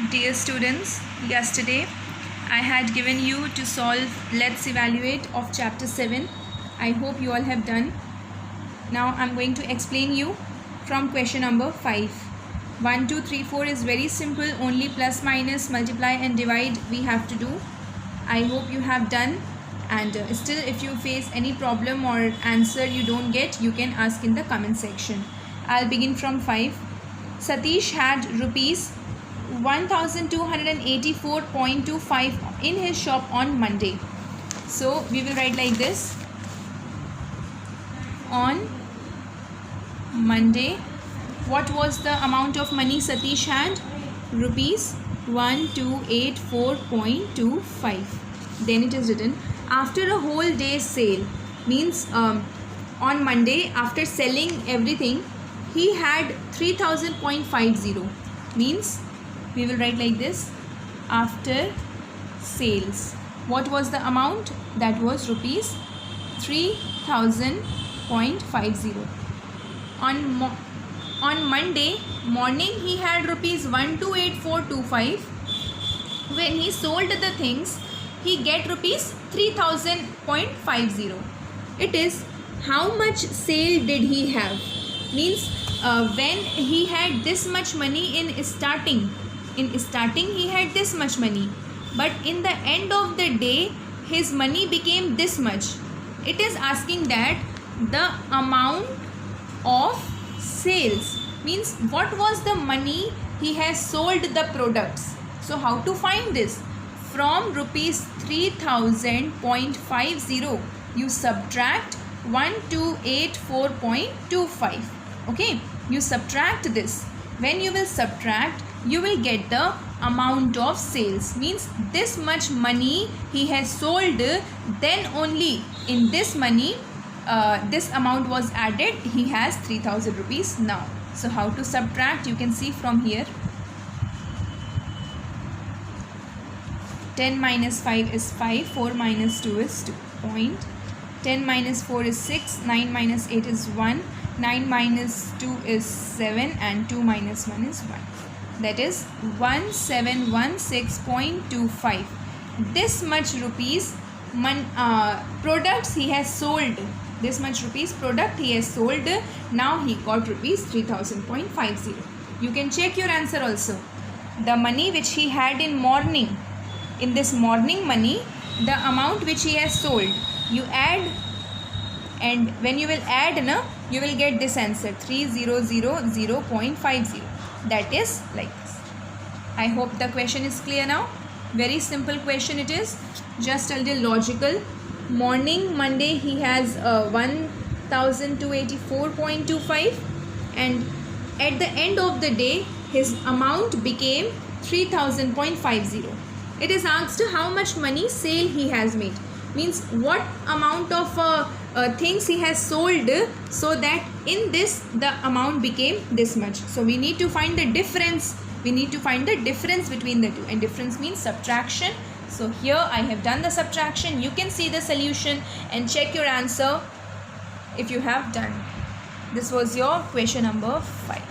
Dear students, yesterday I had given you to solve Let's Evaluate of chapter 7. I hope you all have done. Now I'm going to explain you from question number 5. 1, 2, 3, 4 is very simple. Only plus, minus, multiply and divide we have to do. I hope you have done, and still if you face any problem or answer you don't get, you can ask in the comment section. I'll begin from 5. Satish had rupees 1284.25 in his shop on Monday. So we will write like this. On Monday, what was the amount of money Satish had? Rupees 1284.25. Then it is written, after a whole day's sale, means on Monday, after selling everything, he had 3000.50. Means we will write like this. After sales, what was the amount? That was rupees 3000.50. On Monday morning, he had rupees 1284.25. When he sold the things, he get rupees 3000.50. It is how much sale did he have? Means when he had this much money in starting he had this much money, but in the end of the day his money became this much. It is asking that the amount of sales, means what was the money he has sold the products. So how to find this? From rupees 3000.50 you subtract 1284.25. okay, you subtract this. When you will subtract, you will get the amount of sales, means this much money he has sold, then only in this money this amount was added. He has 3000 rupees now. So how to subtract? You can see from here. 10 minus 5 is 5, 4 minus 2 is 2. 10 minus 4 is 6, 9 minus 8 is 1, 9 minus 2 is 7, and 2 minus 1 is 1. That is 1716.25. This much rupees products he has sold. This much rupees product he has sold. Now he got rupees 3000.50. You can check your answer also. The money which he had in morning, in this morning money, the amount which he has sold, you add, and when you will add, you will get this answer 3000.50. That is like this. I hope the question is clear now. Very simple question it is, just a little logical. Morning Monday he has 1284.25, and at the end of the day his amount became 3000.50. It is asked how much money sale he has made, means what amount of things he has sold, so that in this the amount became this much. So we need to find the difference. We need to find the difference between the two, and difference means subtraction. So here I have done the subtraction. You can see the solution and check your answer if you have done. This was your question number 5.